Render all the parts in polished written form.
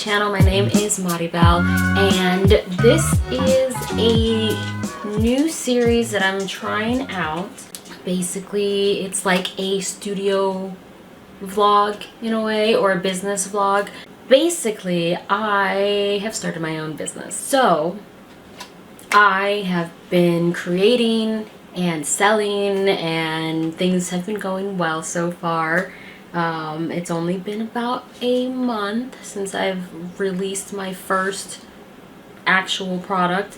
channel. My name is Maribel, and this is a new series that I'm trying out. Basically, it's like a studio vlog in a way, or a business vlog. Basically, I have started my own business. So I have been creating and selling, and things have been going well so far. It's only been about a month since I've released my first actual product,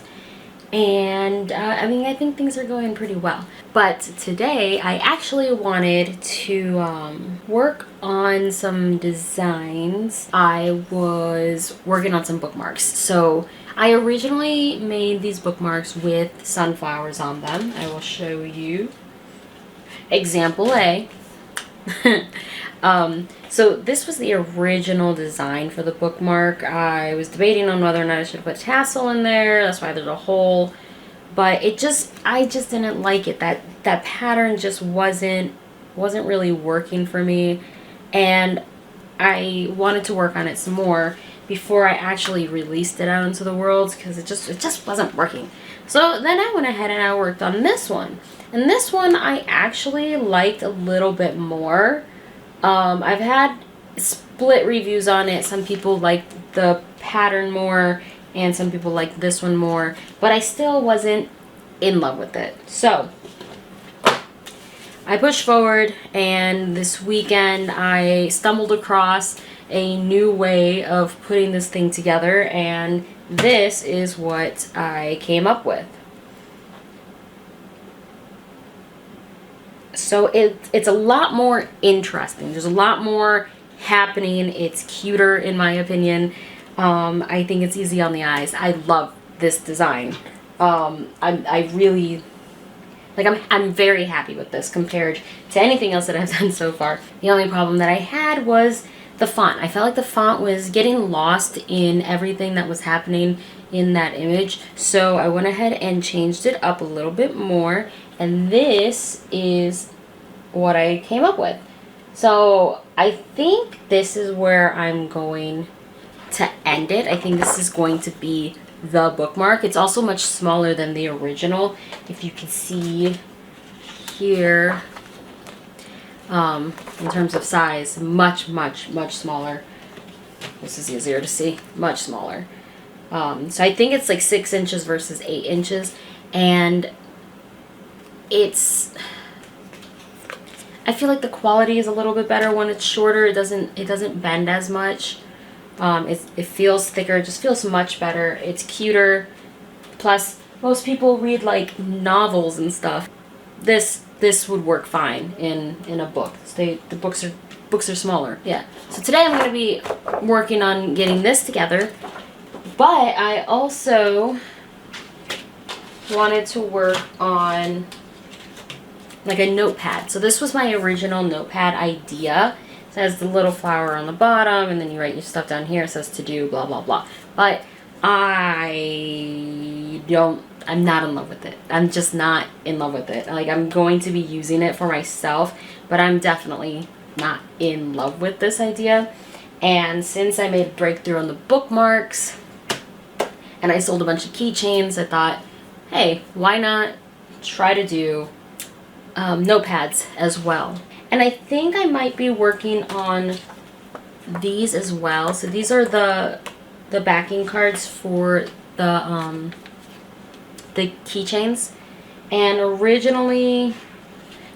and I think things are going pretty well. But today I actually wanted to work on some designs. I was working on some bookmarks. So I originally made these bookmarks with sunflowers on them. I will show you. Example A. So this was the original design for the bookmark. I was debating on whether or not I should put tassel in there. That's why there's a hole. But I just didn't like it. That pattern just wasn't really working for me, and I wanted to work on it some more before I actually released it out into the world, because it just wasn't working. So then I went ahead and I worked on this one. And this one I actually liked a little bit more. I've had split reviews on it. Some people liked the pattern more, and some people liked this one more, but I still wasn't in love with it. So I pushed forward, and this weekend I stumbled across a new way of putting this thing together, and this is what I came up with. So it's a lot more interesting. There's a lot more happening. It's cuter, in my opinion. I think it's easy on the eyes. I love this design. I really, like, I'm very happy with this compared to anything else that I've done so far. The only problem that I had was the font. I felt like the font was getting lost in everything that was happening in that image. So I went ahead and changed it up a little bit more, and this is what I came up with. So I think this is where I'm going to end it. I think this is going to be the bookmark. It's also much smaller than the original. If you can see here, in terms of size, much smaller. This is easier to see, much smaller. So I think it's like 6 inches versus 8 inches, and I feel like the quality is a little bit better when it's shorter. It doesn't bend as much. It feels thicker. It just feels much better. It's cuter. Plus, most people read like novels and stuff. This would work fine in a book. The books are smaller. Yeah. So today I'm going to be working on getting this together, but I also wanted to work on like a notepad. So this was my original notepad idea. It has the little flower on the bottom, and then you write your stuff down here. It says to do, blah, blah, blah. But I'm not in love with it. I'm just not in love with it. Like, I'm going to be using it for myself, but I'm definitely not in love with this idea. And since I made a breakthrough on the bookmarks, and I sold a bunch of keychains, I thought, hey, why not try to do notepads as well. And I think I might be working on these as well. So these are the backing cards for the keychains. And originally,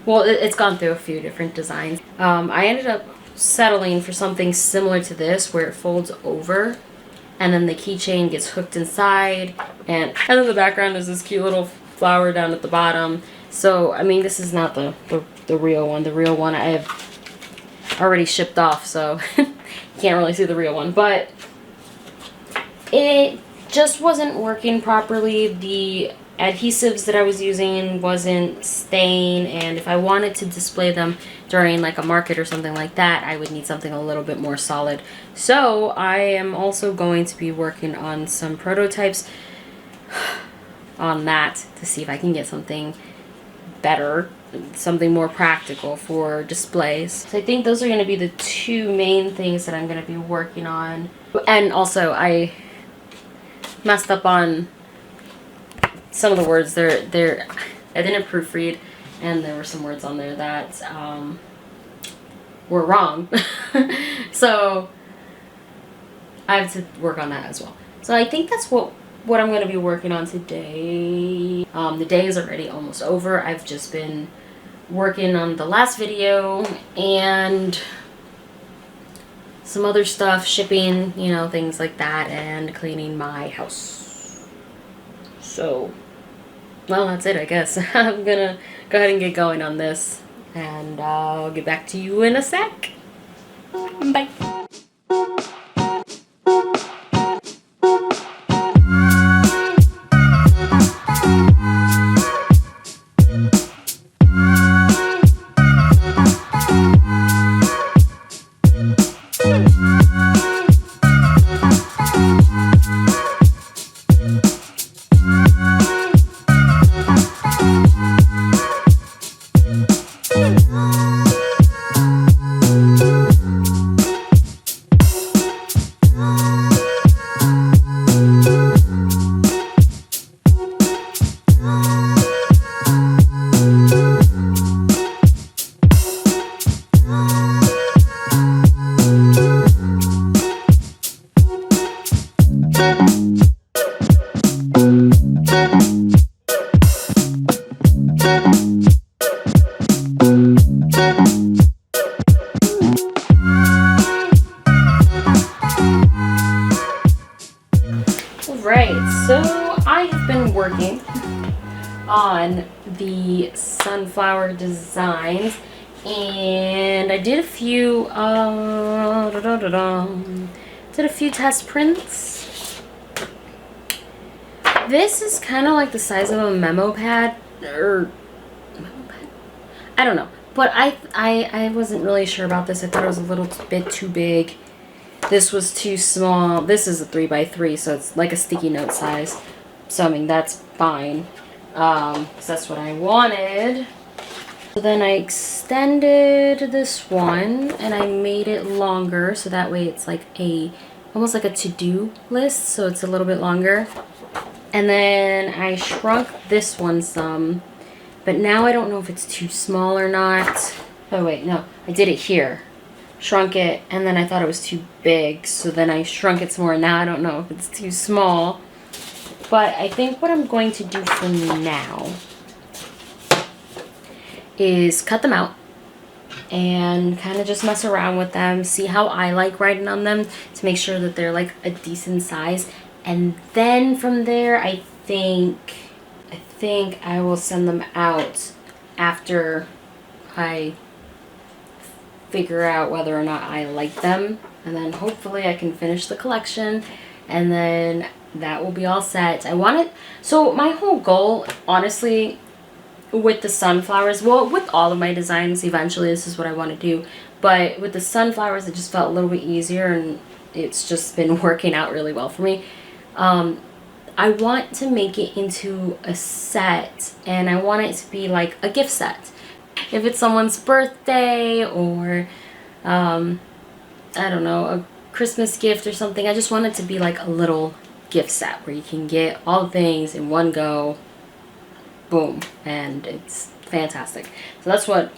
well, it's gone through a few different designs. I ended up settling for something similar to this, where it folds over, and then the keychain gets hooked inside, and then the background is this cute little flower down at the bottom. So, I mean, this is not the real one. The real one I have already shipped off, so you can't really see the real one. But it just wasn't working properly. The adhesives that I was using wasn't staying, and if I wanted to display them during like a market or something like that, I would need something a little bit more solid. So I am also going to be working on some prototypes on that to see if I can get something better, something more practical for displays. So I think those are going to be the two main things that I'm going to be working on. And also I messed up on some of the words. I didn't proofread, and there were some words on there that were wrong. So I have to work on that as well. So I think that's what I'm going to be working on today. The day is already almost over. I've just been working on the last video and some other stuff, shipping, you know, things like that, and cleaning my house. So, well, that's it, I guess. I'm gonna go ahead and get going on this, and I'll get back to you in a sec. Bye. Alright, so I have been working on the sunflower designs, and I did a few test prints. This is kind of like the size of a memo pad, or memo pad? I don't know, but I wasn't really sure about this. I thought it was a little bit too big. This was too small. This is a 3x3, so it's like a sticky note size. So I mean, that's fine. 'Cause that's what I wanted. So then I extended this one and I made it longer, so that way it's like almost like a to-do list, so it's a little bit longer. And then I shrunk this one some, but now I don't know if it's too small or not. Oh wait, no, I did it here. Shrunk it, and then I thought it was too big, so then I shrunk it some more. Now I don't know if it's too small. But I think what I'm going to do for now is cut them out and kind of just mess around with them, see how I like writing on them to make sure that they're like a decent size. And then from there, I think I will send them out after I figure out whether or not I like them, and then hopefully I can finish the collection, and then that will be all set. So my whole goal, honestly, with the sunflowers, well, with all of my designs, eventually this is what I want to do, but with the sunflowers it just felt a little bit easier, and it's just been working out really well for me. I want to make it into a set, and I want it to be like a gift set. If it's someone's birthday, or I don't know, a Christmas gift or something, I just want it to be like a little gift set where you can get all the things in one go, boom, and it's fantastic. So that's what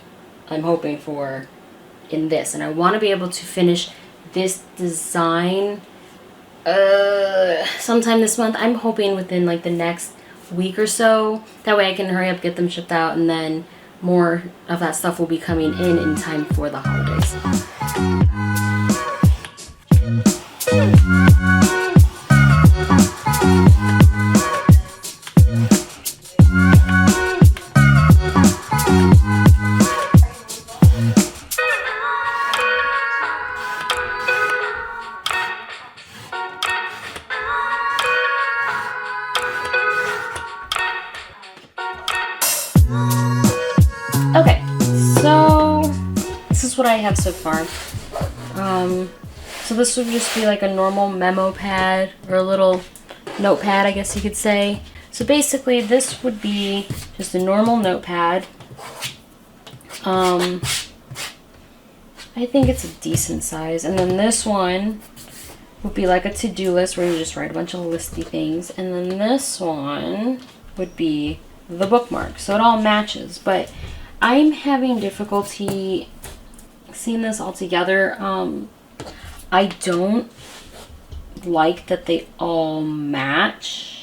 I'm hoping for in this, and I want to be able to finish this design sometime this month. I'm hoping within like the next week or so. That way I can hurry up, get them shipped out, and then more of that stuff will be coming in time for the holidays. Okay, so this is what I have so far. So this would just be like a normal memo pad, or a little notepad, I guess you could say. So basically this would be just a normal notepad. I think it's a decent size. And then this one would be like a to-do list where you just write a bunch of listy things. And then this one would be the bookmark. So it all matches. But I'm having difficulty seeing this all together. I don't like that they all match.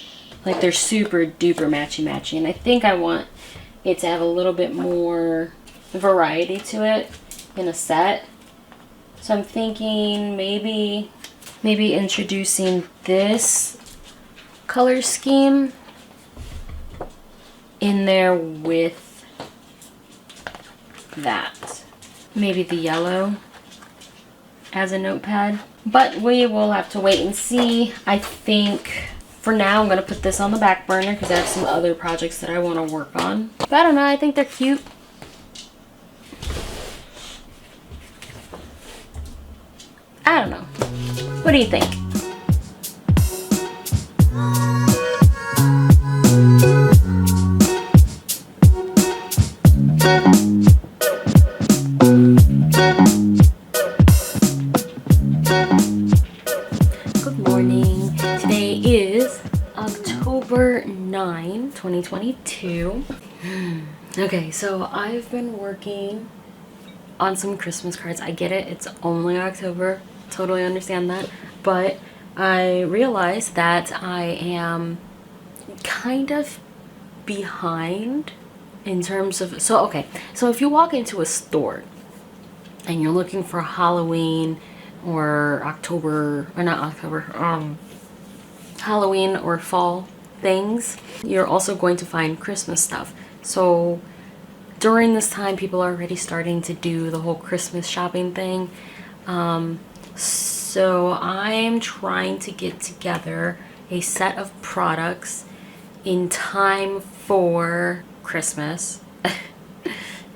Like they're super duper matchy-matchy. And I think I want it to have a little bit more variety to it in a set. So I'm thinking maybe introducing this color scheme in there with that. Maybe the yellow as a notepad. But we will have to wait and see. I think for now I'm going to put this on the back burner because I have some other projects that I want to work on. But I don't know, I think they're cute. I don't know. What do you think? Good morning. Today is October 9, 2022. Okay, so I've been working on some Christmas cards. I get it, it's only October. Totally understand that. But I realized that I am kind of behind in terms of... So if you walk into a store and you're looking for Halloween or Halloween or fall things, you're also going to find Christmas stuff. So during this time, people are already starting to do the whole Christmas shopping thing. So I'm trying to get together a set of products in time for Christmas.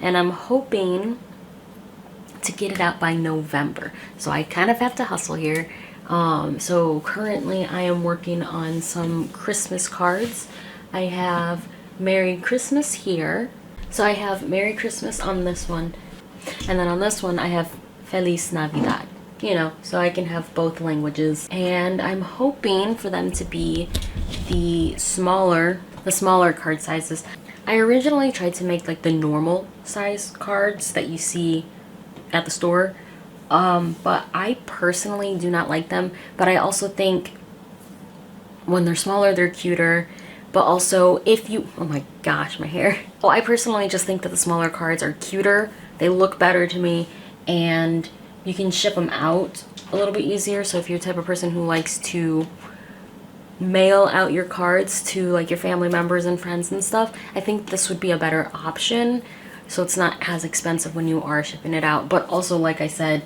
And I'm hoping to get it out by November. So I kind of have to hustle here. So currently I am working on some Christmas cards. I have Merry Christmas here. So I have Merry Christmas on this one. And then on this one I have Feliz Navidad. You know, so I can have both languages. And I'm hoping for them to be the smaller card sizes. I originally tried to make like the normal size cards that you see at the store. But I personally do not like them. But I also think when they're smaller, they're cuter. But also if you, oh my gosh, my hair. Well, I personally just think that the smaller cards are cuter. They look better to me. And you can ship them out a little bit easier. So if you're the type of person who likes to mail out your cards to like your family members and friends and stuff, I think this would be a better option. So it's not as expensive when you are shipping it out. But also, like I said,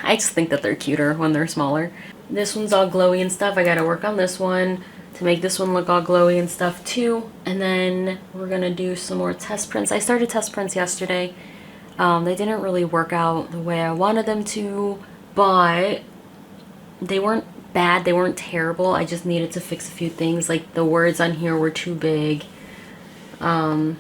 I just think that they're cuter when they're smaller. This one's all glowy and stuff. I gotta work on this one to make this one look all glowy and stuff too. And then we're gonna do some more test prints. I started test prints yesterday. They didn't really work out the way I wanted them to, but they weren't bad, they weren't terrible. I just needed to fix a few things, like the words on here were too big, and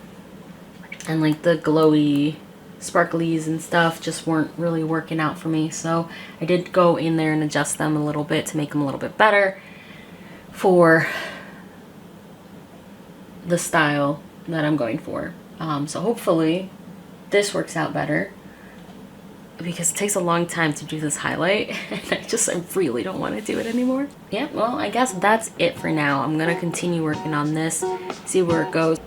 like the glowy sparklies and stuff just weren't really working out for me. So I did go in there and adjust them a little bit to make them a little bit better for the style that I'm going for. So hopefully this works out better, because it takes a long time to do this highlight and I really don't want to do it anymore. Yeah, well, I guess that's it for now. I'm gonna continue working on this, see where it goes.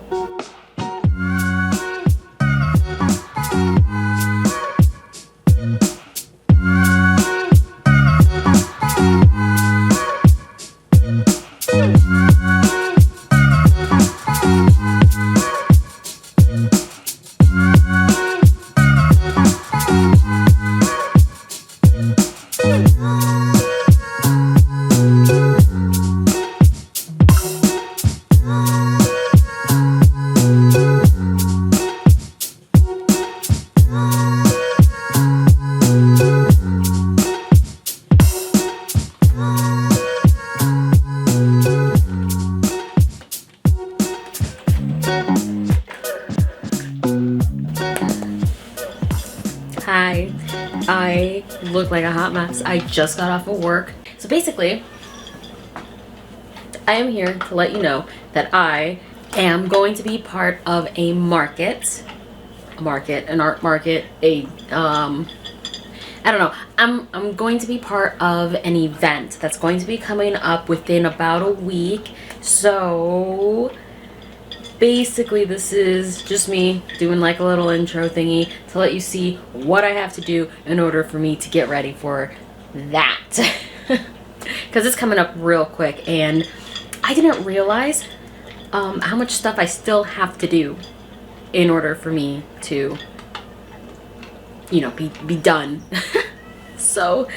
Hi, I look like a hot mess. I just got off of work. So basically, I am here to let you know that I am going to be part of a market, an art market, I don't know. I'm going to be part of an event that's going to be coming up within about a week. So basically this is just me doing like a little intro thingy to let you see what I have to do in order for me to get ready for that. Because it's coming up real quick and I didn't realize how much stuff I still have to do in order for me to, you know, be done. So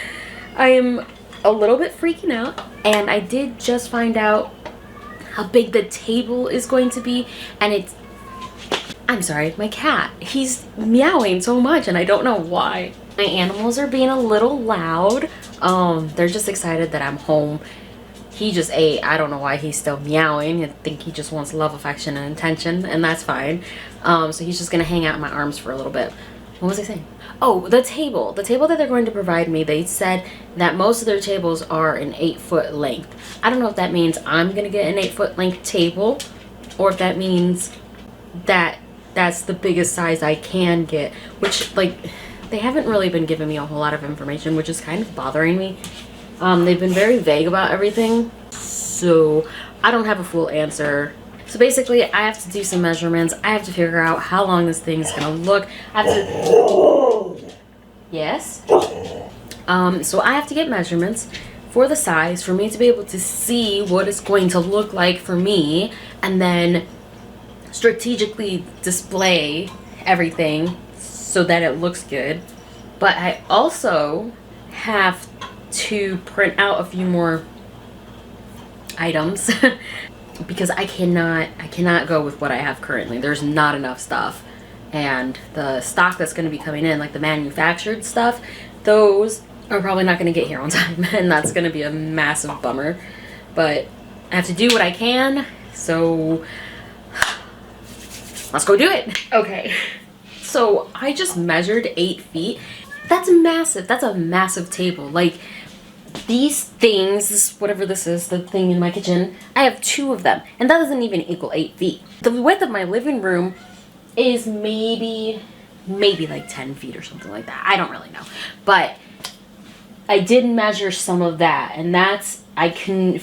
I am a little bit freaking out, and I did just find out how big the table is going to be, and I'm sorry, my cat, he's meowing so much and I don't know why. My animals are being a little loud. They're just excited that I'm home. He just ate. I don't know why he's still meowing. I think he just wants love, affection, and attention, and that's fine. So he's just gonna hang out in my arms for a little bit. What was I saying? Oh, the table that they're going to provide me, they said that most of their tables are an 8-foot length. I don't know if that means I'm gonna get an 8-foot length table, or if that means that that's the biggest size I can get, which, like, they haven't really been giving me a whole lot of information, which is kind of bothering me. They've been very vague about everything, so I don't have a full answer. So basically, I have to do some measurements. I have to figure out how long this thing's gonna look. I have to... Yes? So I have to get measurements for the size for me to be able to see what it's going to look like for me, and then strategically display everything so that it looks good. But I also have to print out a few more items because I cannot go with what I have currently. There's not enough stuff, and the stock that's going to be coming in, like the manufactured stuff, those are probably not going to get here on time, and that's going to be a massive bummer. But I have to do what I can, so let's go do it. Okay, so I just measured 8 feet. That's massive. That's a massive table. Like, these things, this, whatever this is, the thing in my kitchen, I have 2 of them, and that doesn't even equal 8 feet. The width of my living room is maybe like 10 feet or something like that. I don't really know, but I did measure some of that, and that's, I could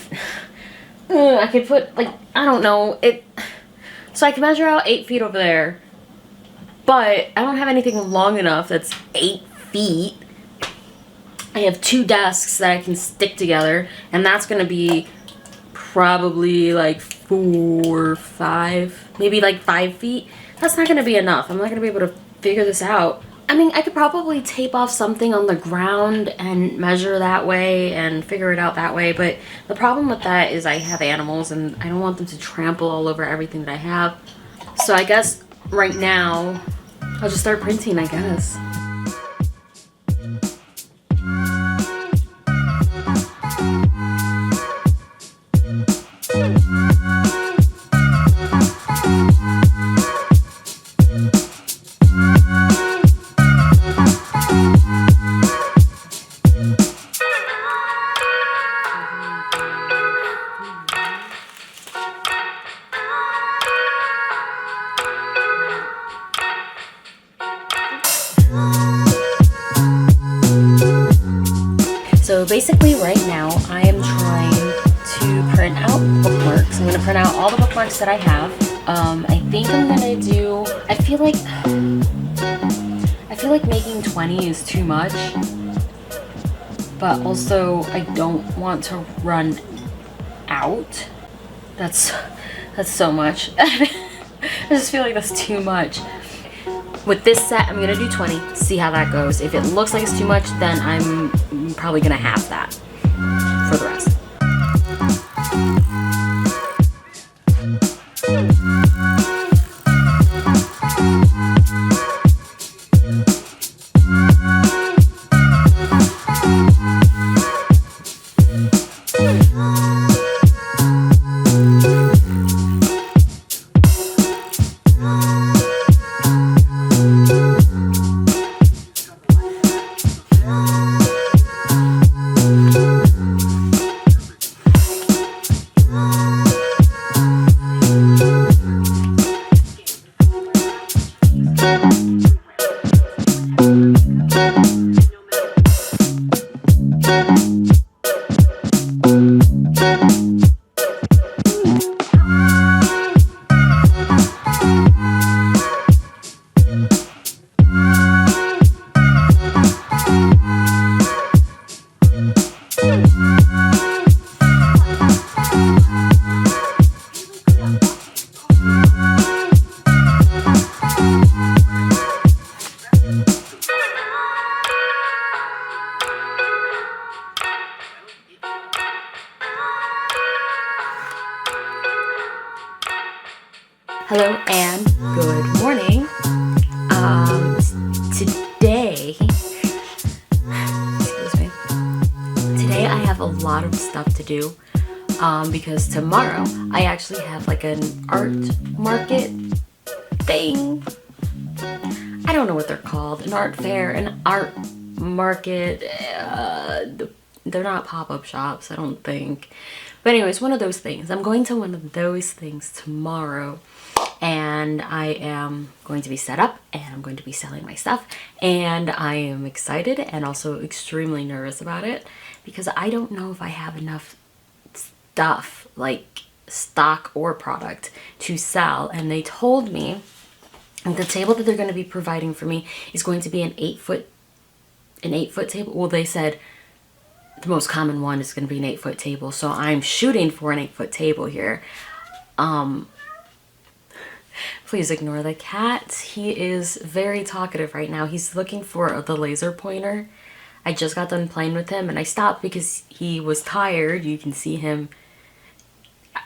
put, like, I don't know, so I can measure out 8 feet over there, but I don't have anything long enough that's 8 feet. I have 2 desks that I can stick together, and that's gonna be probably like 4, 5, maybe like 5 feet. That's not gonna be enough. I'm not gonna be able to figure this out. I mean, I could probably tape off something on the ground and measure that way and figure it out that way, but the problem with that is I have animals and I don't want them to trample all over everything that I have. So I guess right now, I'll just start printing, I guess. So basically right now I am trying to print out bookmarks. I'm going to print out all the bookmarks that I have. I think I'm going to do, I feel like making 20 is too much, but also I don't want to run out. That's so much. I just feel like that's too much. With this set, I'm gonna do 20, see how that goes. If it looks like it's too much, then I'm probably gonna half that for the rest. Good morning. Today, excuse me. Today I have a lot of stuff to do because tomorrow I actually have like an art market thing. I don't know what they're called. An art fair, an art market. They're not pop-up shops, I don't think. But anyways, one of those things. I'm going to one of those things tomorrow, and I am going to be set up and I'm going to be selling my stuff, and I am excited and also extremely nervous about it because I don't know if I have enough stuff, like stock or product, to sell. And they told me the table that they're going to be providing for me is going to be an 8-foot table. Well, they said the most common one is going to be an 8-foot table, so I'm shooting for an 8-foot table here. Please ignore the cat. He is very talkative right now. He's looking for the laser pointer. I just got done playing with him and I stopped because he was tired. You can see him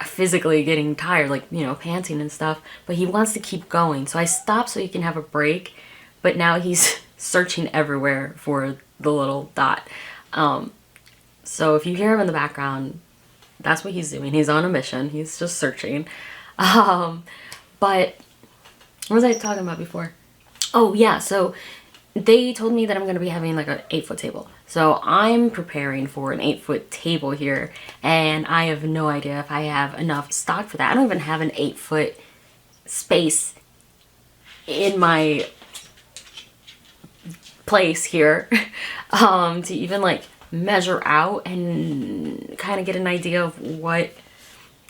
physically getting tired, like, you know, panting and stuff, but he wants to keep going. So I stopped so he can have a break, but now he's searching everywhere for the little dot. So if you hear him in the background, that's what he's doing. He's on a mission. He's just searching. But what was I talking about before? Oh yeah, so they told me that I'm going to be having like an 8-foot table. So I'm preparing for an 8-foot table here, and I have no idea if I have enough stock for that. I don't even have an 8-foot space in my place here to even like measure out and kind of get an idea of what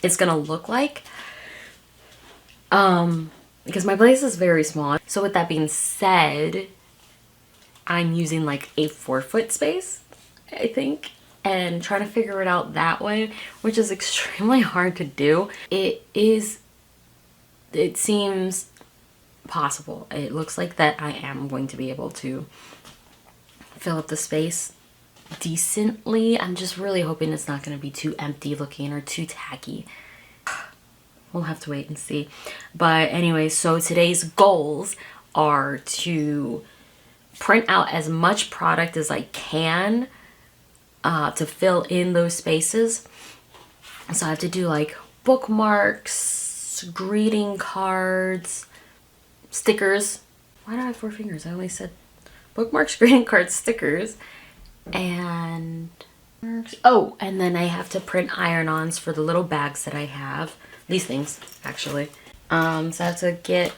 it's gonna look like, because my place is very small. So with that being said, I'm using like a 4-foot space, I think, and trying to figure it out that way, which is extremely hard to do. It seems possible. It looks like that I am going to be able to fill up the space decently. I'm just really hoping it's not going to be too empty looking or too tacky. We'll have to wait and see. But anyway, so today's goals are to print out as much product as I can to fill in those spaces. So I have to do like bookmarks, greeting cards, stickers. Why do I have 4 fingers? I only said bookmarks, greeting cards, stickers, and oh, and then I have to print iron-ons for the little bags that I have. These things, actually. So I have to get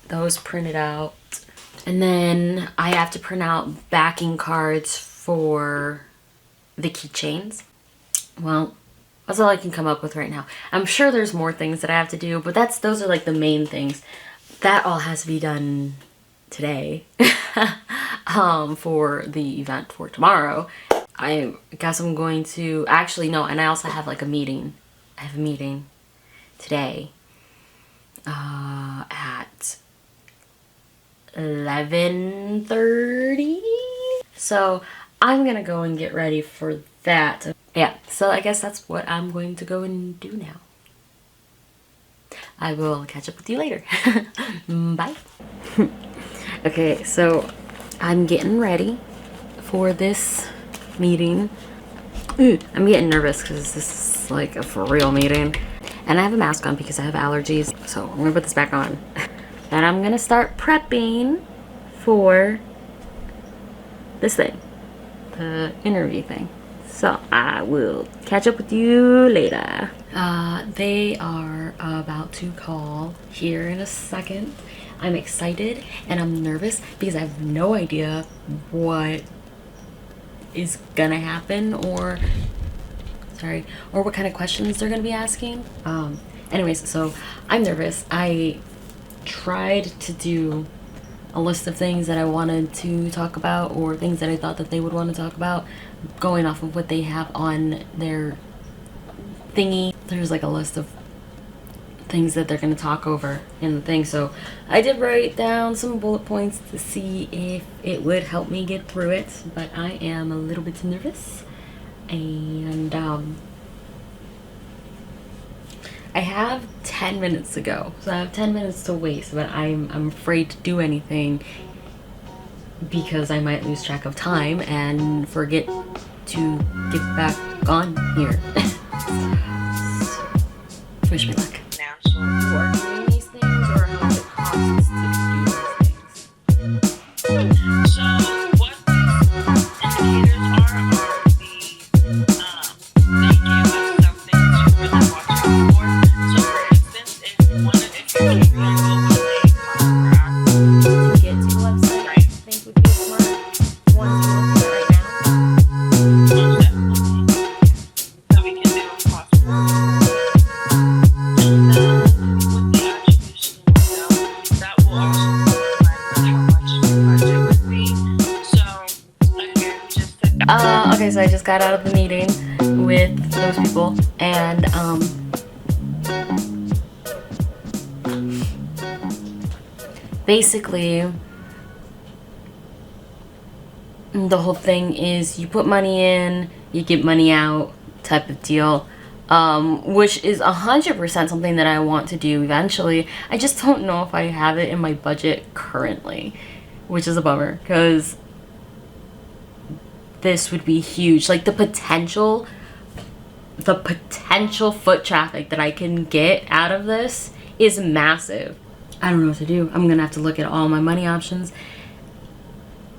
those printed out. And then I have to print out backing cards for the keychains. Well, that's all I can come up with right now. I'm sure there's more things that I have to do, but those are like the main things. That all has to be done today for the event for tomorrow. I guess I'm going to actually no, and I also have like a meeting. I have a meeting today at 11:30. So I'm gonna go and get ready for that. Yeah, so I guess that's what I'm going to go and do now. I will catch up with you later. Bye. Okay, so I'm getting ready for this meeting. I'm getting nervous because this is like a for real meeting. And I have a mask on because I have allergies. So I'm gonna put this back on. And I'm gonna start prepping for this thing, the interview thing. So I will catch up with you later. They are about to call here in a second. I'm excited and I'm nervous because I have no idea what is gonna happen or what kind of questions they're gonna be asking. Anyways, so I'm nervous. I tried to do a list of things that I wanted to talk about or things that I thought that they would want to talk about, going off of what they have on their thingy. There's like a list of things that they're going to talk over in the thing. So I did write down some bullet points to see if it would help me get through it, but I am a little bit nervous, and I have 10 minutes to go, so I have 10 minutes to waste, but I'm afraid to do anything because I might lose track of time and forget to get back on here. Wish me luck. Now, so you are doing these things, or how much it costs to do these things? So what these indicators are they give us something to really watch out for. So for instance, if you carry a global to get to the website, right, I think would be smart. One to look at right now. most definitely. So we can do a cost. And then with the attribution window, that will also reflect how much your budget would be. So again, just to Okay, so I just got out of the meeting with those people, and basically the whole thing is you put money in, you get money out type of deal, which is 100% something that I want to do eventually. I just don't know if I have it in my budget currently, which is a bummer, because this would be huge. Like the potential foot traffic that I can get out of this is massive. I don't know what to do. I'm gonna have to look at all my money options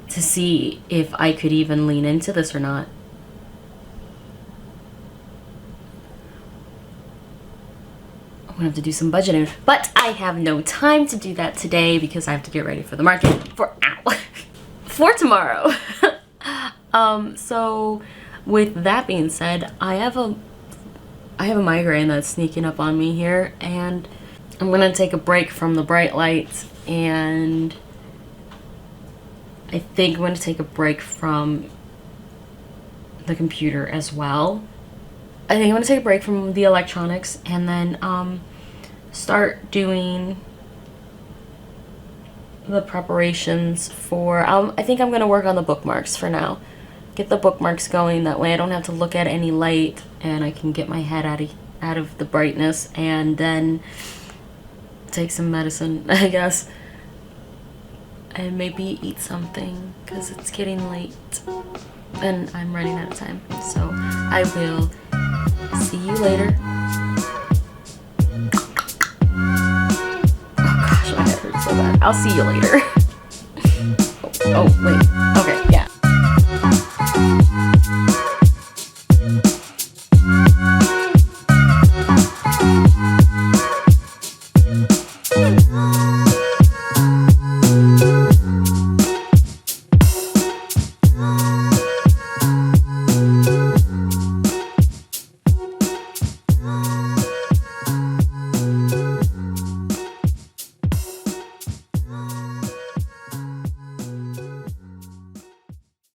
to see if I could even lean into this or not. I'm gonna have to do some budgeting, but I have no time to do that today because I have to get ready for the market for tomorrow. So with that being said, I have a migraine that's sneaking up on me here, and I'm gonna take a break from the bright lights, and I think I'm gonna take a break from the computer as well. I think I'm gonna take a break from the electronics, and then start doing the preparations for, I think I'm gonna work on the bookmarks for now. Get the bookmarks going, that way I don't have to look at any light and I can get my head out of the brightness, and then take some medicine, I guess, and maybe eat something because it's getting late and I'm running out of time. So I will see you later. Oh gosh, my head hurts so bad. I'll see you later. Oh wait, okay.